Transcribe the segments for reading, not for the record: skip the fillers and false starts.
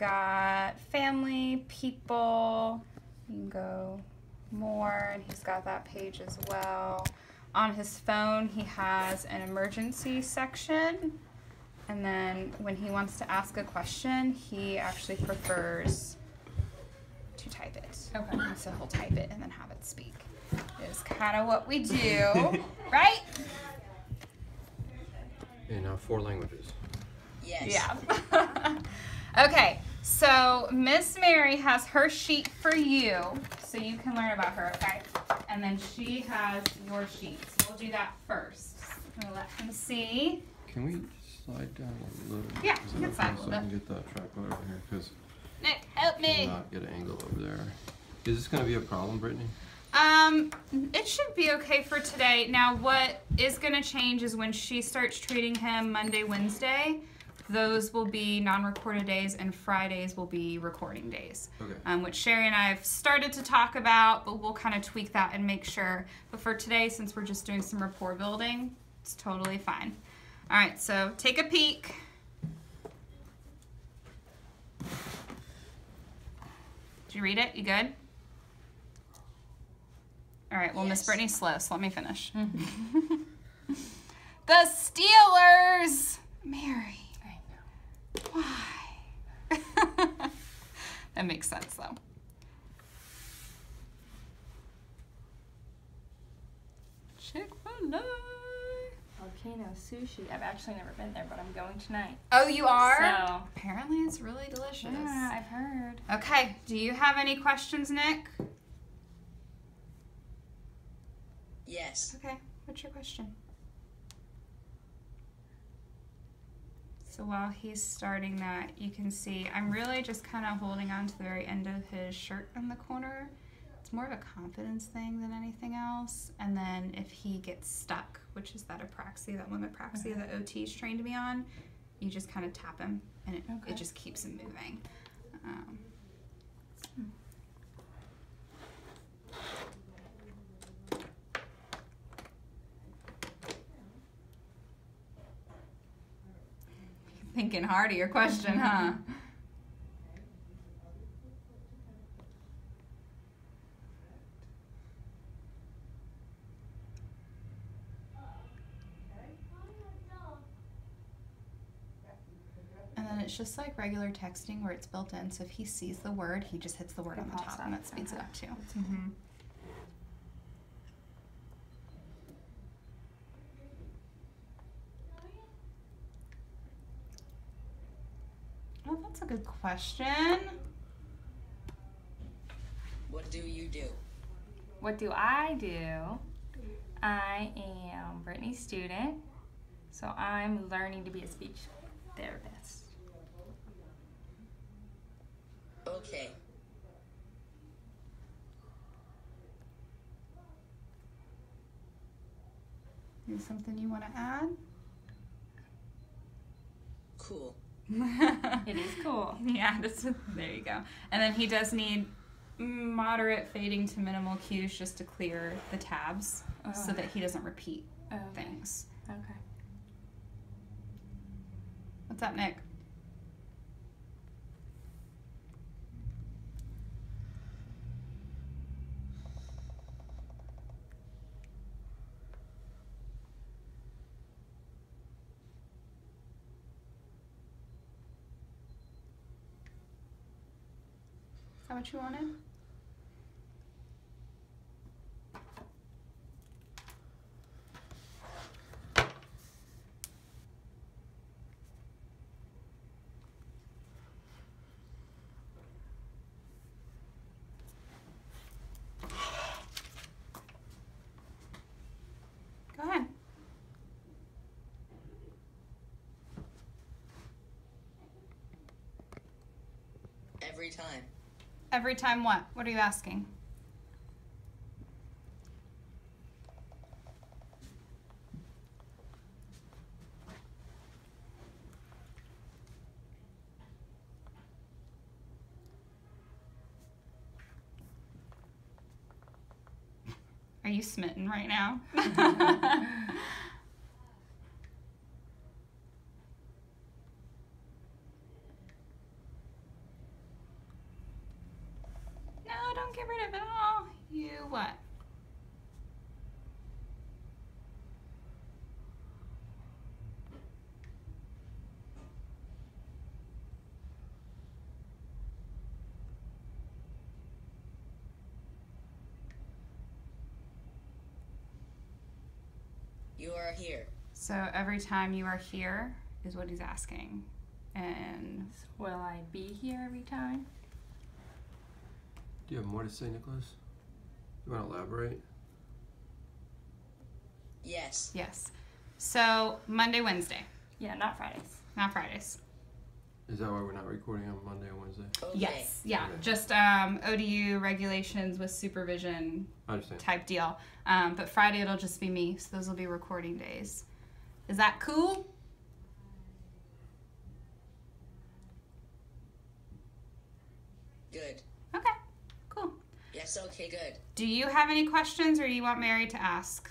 got family, people. You can go more, and he's got that page as well. On his phone, he has an emergency section. And then when he wants to ask a question, he actually prefers to type it. Okay. So he'll type it and then have it speak. Is kind of what we do, right? In 4 languages. Yes. Yeah. Okay, so Miss Mary has her sheet for you, so you can learn about her, okay? And then she has your sheet. So we'll do that first. I'm gonna let him see. Can we slide down a little? Yeah, Is you that can slide a okay? So little I can bit. get that trackpad over here, because Nick, help me. not get an angle over there. Is this going to be a problem, Brittany? It should be okay for today. Now, what is going to change is when she starts treating him Monday, Wednesday, those will be non-recorded days, and Fridays will be recording days. Okay. Which Sherry and I have started to talk about, but we'll kind of tweak that and make sure. But for today, since we're just doing some rapport building, it's totally fine. All right, so take a peek. Did you read it? You good? All right, well, Miss Yes. Brittany's slow, so let me finish. The Steelers! Mary. I know. Why? That makes sense, though. Chick-fil-A. Volcano Sushi. I've actually never been there, but I'm going tonight. Oh, you are? So, Apparently it's really delicious. yeah, I've heard. Okay, do you have any questions, Nick? Yes. Okay, what's your question? So while he's starting that, you can see I'm really just kind of holding on to the very end of his shirt in the corner. It's more of a confidence thing than anything else. And then if he gets stuck, which is that apraxia, that limit apraxia that OT's trained me on, you just kind of tap him and it just keeps him moving. Thinking hard of your question, huh? And then it's just like regular texting where it's built in. So if he sees the word, he just hits the word on the pops top and up. that speeds it Okay. up too. Mm-hmm. Oh, that's a good question. What do you do? What do? I am Brittany's student, so I'm learning to be a speech therapist. Okay. Is something you want to add? Cool. It is cool. Yeah, there you go. And then he does need moderate fading to minimal cues just to clear the tabs so that he doesn't repeat things. Okay. What's up, Nick? Is that what you wanted? Go ahead. Every time. Every time what? What are you asking? Are you smitten right now? don't get rid of it all. You what? You are here. So every time you are here is what he's asking. And Will I be here every time? Do you have more to say, Nicholas? You want to elaborate? Yes. yes. So Monday, Wednesday, Yeah, not Fridays. not Fridays. Is that why we're not recording on Monday and Wednesday? Okay. Yes. Yeah. Okay. Just ODU regulations with supervision I understand. type deal. But Friday it'll just be me. So those will be recording days. Is that cool? Good. Okay. Cool. Yes, okay, good. Do you have any questions or do you want Mary to ask?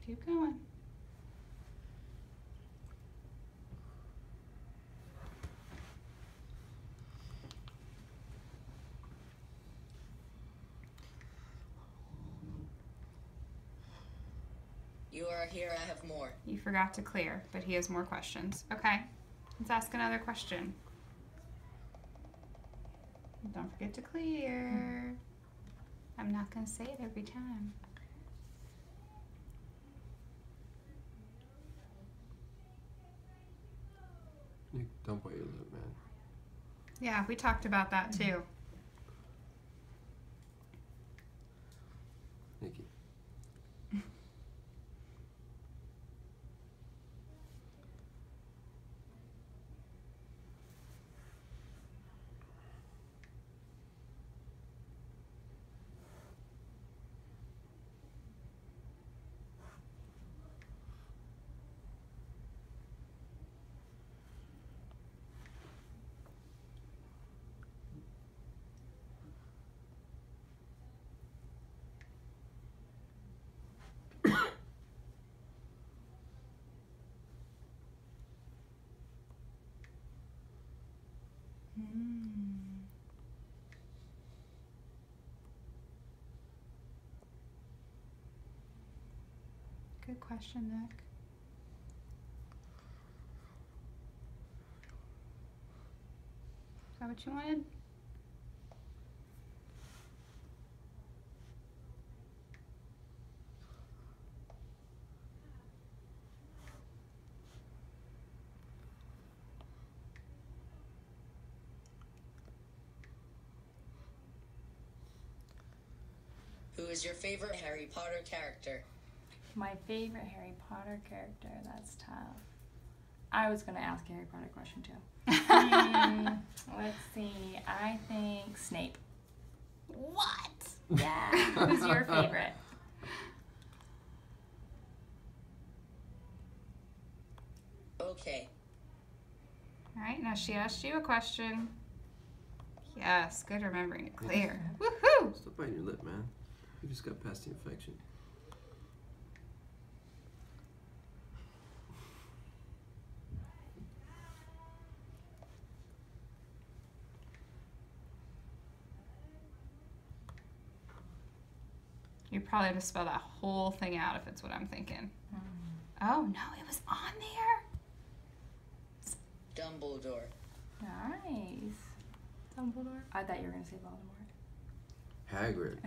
Keep going. You are here, I have more. You forgot to clear, but he has more questions. Okay. Let's ask another question. Don't forget to clear. I'm not going to say it every time. Nick, don't bite your lip, man. Yeah, we talked about that too. Nikki. Good question, Nick. Is that what you wanted? Who is your favorite Harry Potter character? My favorite Harry Potter character, that's tough. I was going to ask a Harry Potter question too. Let's see. I think Snape. What? Yeah. Who's your favorite? Okay. All right, now she asked you a question. Yes, good remembering to clear. Woohoo! Stop biting your lip, man. You just got past the infection. You probably have to spell that whole thing out if it's what I'm thinking. Oh no, it was on there. Dumbledore. Nice. Dumbledore. I thought you were going to say Voldemort. Hagrid.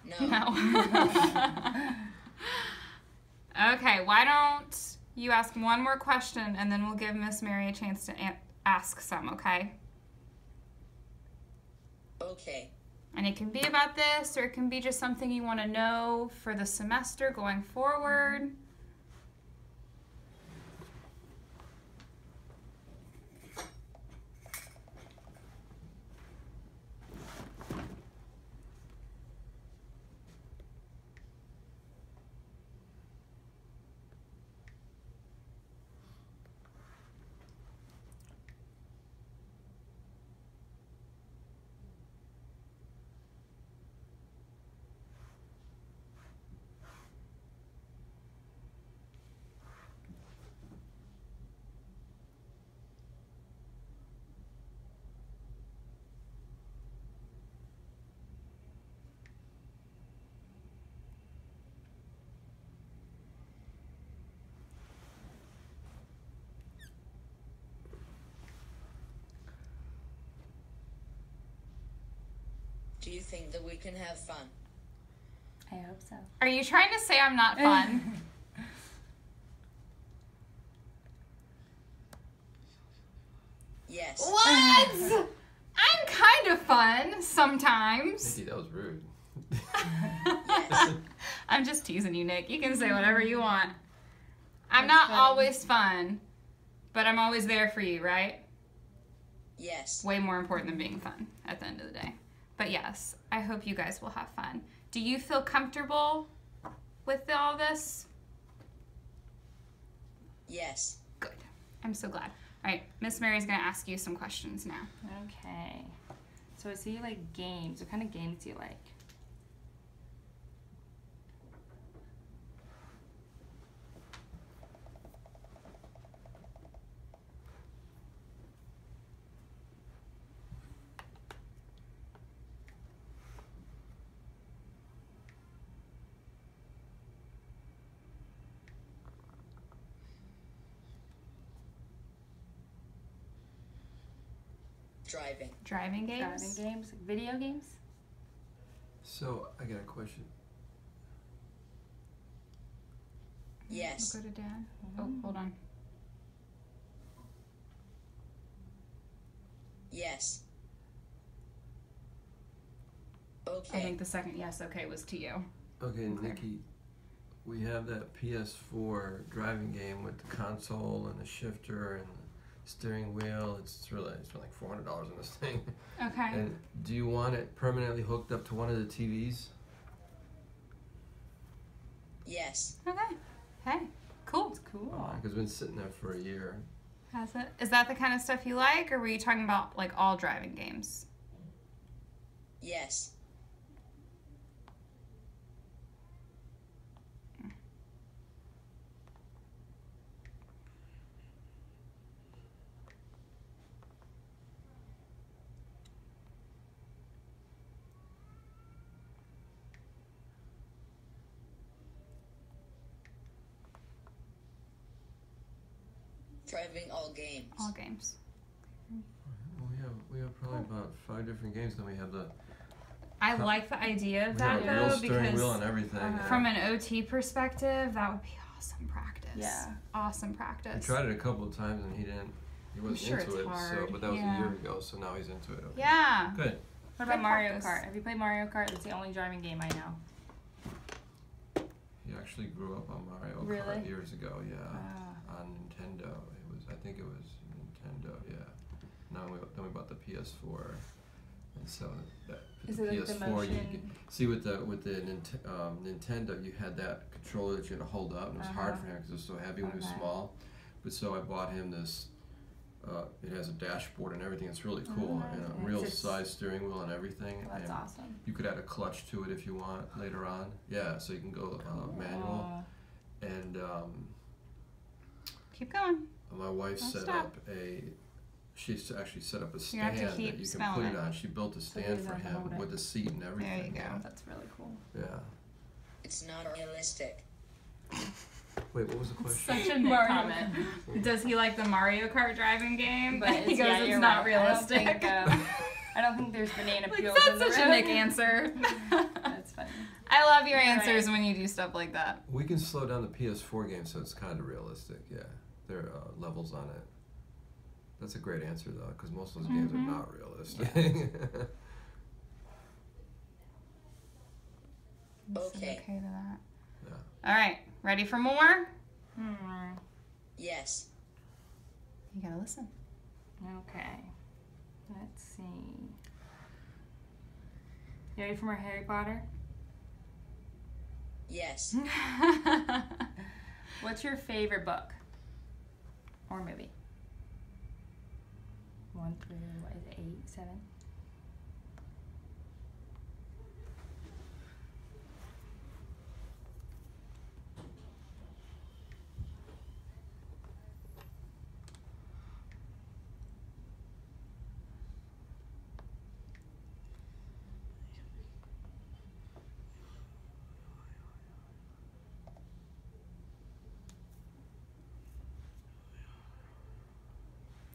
No. No. Okay, why don't you ask one more question and then we'll give Miss Mary a chance to ask some, okay? Okay. And it can be about this or it can be just something you want to know for the semester going forward. you think that we can have fun? I hope so. Are you trying to say I'm not fun? Yes. What? I'm kind of fun sometimes. Nikki, that was rude. Yes. I'm just teasing you, Nick. You can say whatever you want. I'm That's not funny. always fun, but I'm always there for you, right? Yes. Way more important than being fun at the end of the day. But yes, I hope you guys will have fun. Do you feel comfortable with all this? Yes. Good. I'm so glad. All right, Miss Mary's gonna ask you some questions now. Okay. So I see you like games. What kind of games do you like? Driving. Driving games? Driving games? Like video games? So, I got a question. Yes. We'll go to Dad. Oh, hold on. Yes. I Okay. think the second yes, okay, was to you. Okay, Okay. Nikki, we have that PS4 driving game with the console and the shifter and the steering wheel. It's like $400 on this thing. Okay. And do you want it permanently hooked up to one of the TVs? Yes. Okay. Hey, cool. It's cool. Because it's been sitting there for a year. Has it? Is that the kind of stuff you like, or were you talking about like all driving games? Yes. Driving all games. All games. Well, we have probably about 5 different games. Then we have the I like the idea of we that have a real though, steering because wheel and everything. Uh-huh. from an OT perspective, that would be awesome practice. Yeah. Awesome We practice. tried it a couple of times and he wasn't sure into it's it. So, hard. but that was Yeah. a year ago. So now he's into it. Okay. Yeah. Good. What about Good Mario practice. Kart? Have you played Mario Kart? That's the only driving game I know. He actually grew up on Mario Really? Kart years ago. Yeah. Ah. On Nintendo. I think it was Nintendo. Yeah. Then we bought the PS4, and so that Is the it like the PS4 motion? see with the Nintendo, you had that controller that you had to hold up, and it was hard Uh-huh. for him because it was so heavy when he was Okay. small. But so I bought him this. It has a dashboard and everything. It's really cool, Oh, and a nice. real It's- size steering wheel and everything. Well, that's and awesome. you could add a clutch to it if you want later on. Yeah, so you can go manual. Oh. And Keep going. my wife Don't set stop. up actually set up a You have stand to that keep you can spelling put it it. on. She built a So you stand just for have to hold him it. with a seat and everything. go. Yeah. That's really cool. Yeah. It's not realistic. Wait, what was the question? Such a Nick Mario. comment. Does he like the Mario Kart driving game? But he goes, it's you're not right. realistic. I don't think there's banana Like, peels that's in the such a road. Nick answer. That's funny. I love your You're answers right. when you do stuff like that. We can slow down the PS4 game so it's kind of realistic. Yeah, there are levels on it. That's a great answer though, because most of those games are Mhm. not realistic. Okay. Okay to that. Yeah. All right, ready for more? Yes. You gotta listen. Okay. Let's see. You ready for more Harry Potter? Yes. What's your favorite book? Or movie? 1 through, what is it, 8, 7?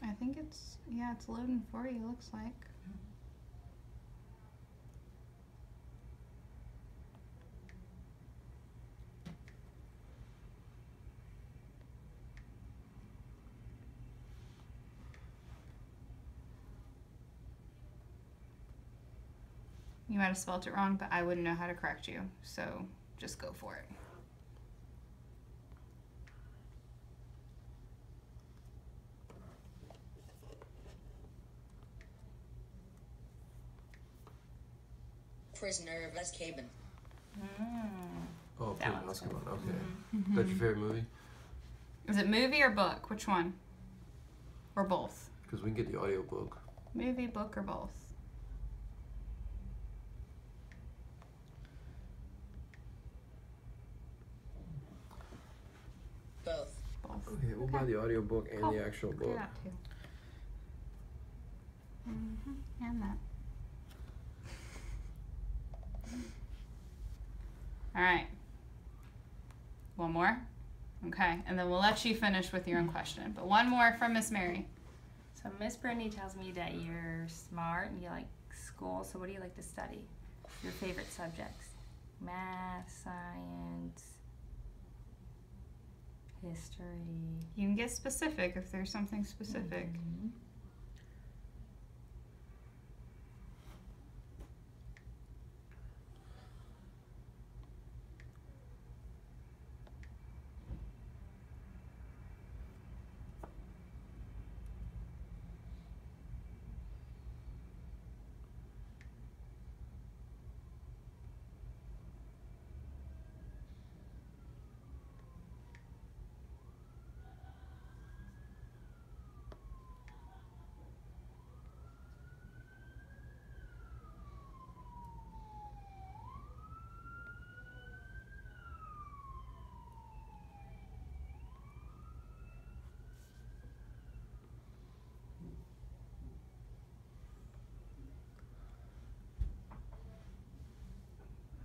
I think it's loading for you, looks like. You might have spelled it wrong, but I wouldn't know how to correct you. So just go for it. Prisoner of Azkaban. Oh, That Prison one's Azkaban. Okay. Mm-hmm. That's your favorite movie? Is it movie or book? Which one? Or both? Because we can get the audiobook. Movie, book, or both? Both. Both. Okay, we'll buy the audiobook and Cool. the actual Do book. that too. And that. All right. One more? Okay, and then we'll let you finish with your own question. But one more from Miss Mary. So Miss Brittany tells me that you're smart and you like school. So what do you like to study? Your favorite subjects? Math, science, history. You can get specific if there's something specific. Mhm.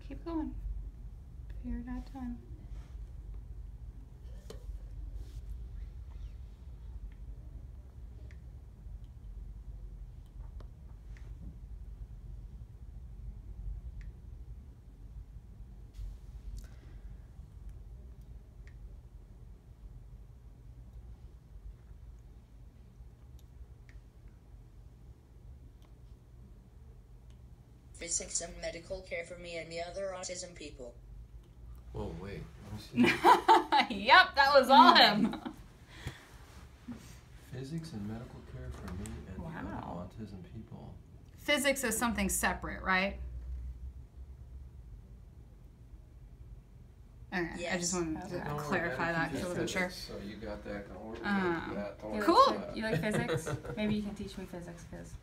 Keep going. If you're not done. Physics and medical care for me and the other autism people. Oh, wait. Let me see. Yep, that was all him. Physics and medical care for me and the Wow. other autism people. Physics is something separate, right? Okay, I Yes. just wanted Okay. to Don't worry, clarify that teach because I you wasn't sure. physics, So you got that. Don't worry. Uh, Do that. Don't You worry Cool. about that. You like physics? Maybe you can teach me physics because.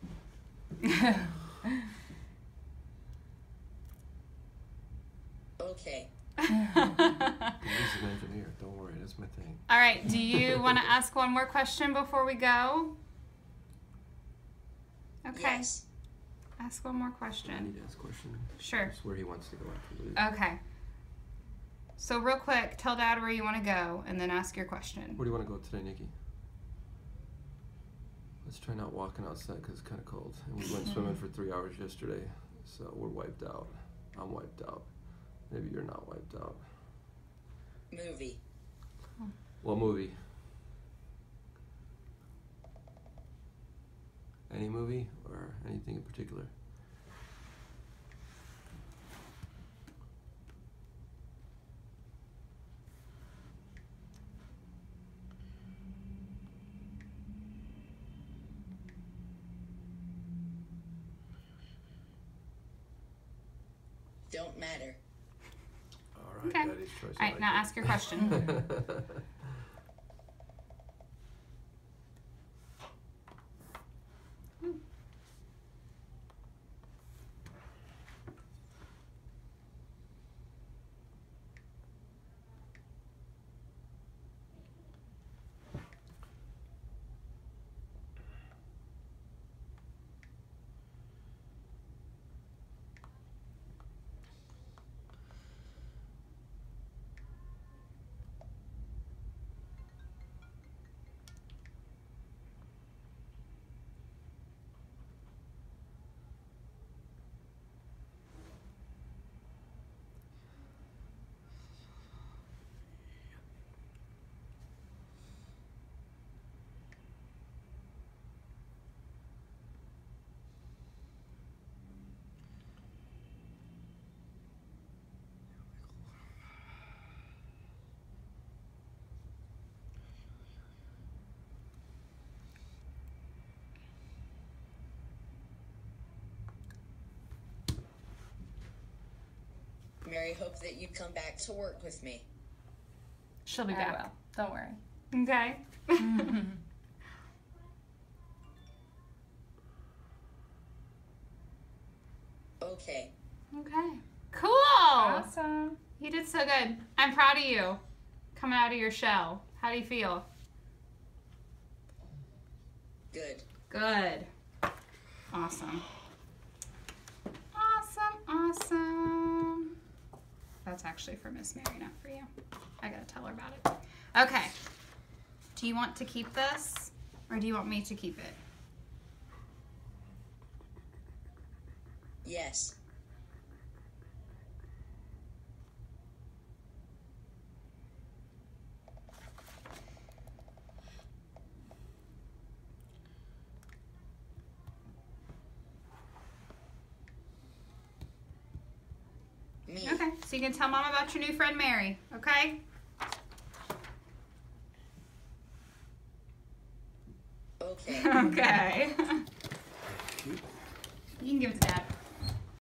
Okay. He's an engineer. Don't worry. That's my thing. All right, do you want to ask one more question before we go? Okay, Yes. ask one more I question. need to ask a question. Sure. That's where he wants to go after Luke. Okay. So real quick, tell Dad where you want to go, and then ask your question. Where do you want to go today, Nikki? Let's try not walking outside because it's kind of cold. And we went swimming for 3 hours yesterday, so we're wiped out. I'm wiped out. Maybe you're not wiped out. Movie. What movie? Any movie or anything in particular? Don't matter. All right, Okay. Daddy's choice. All right, now ask your question. Mary hoped that you'd come back to work with me. She'll be I back. will. Don't worry. Okay. Okay. Okay. Cool. Awesome. You did so good. I'm proud of you. Coming out of your shell. How do you feel? Good. Good. Awesome. Awesome. That's actually for Miss Mary, not for you. I gotta tell her about it. Okay. Do you want to keep this, or do you want me to keep it? Yes. Me. Okay. So you can tell Mom about your new friend Mary, okay? Okay. Okay. You can give it to Dad.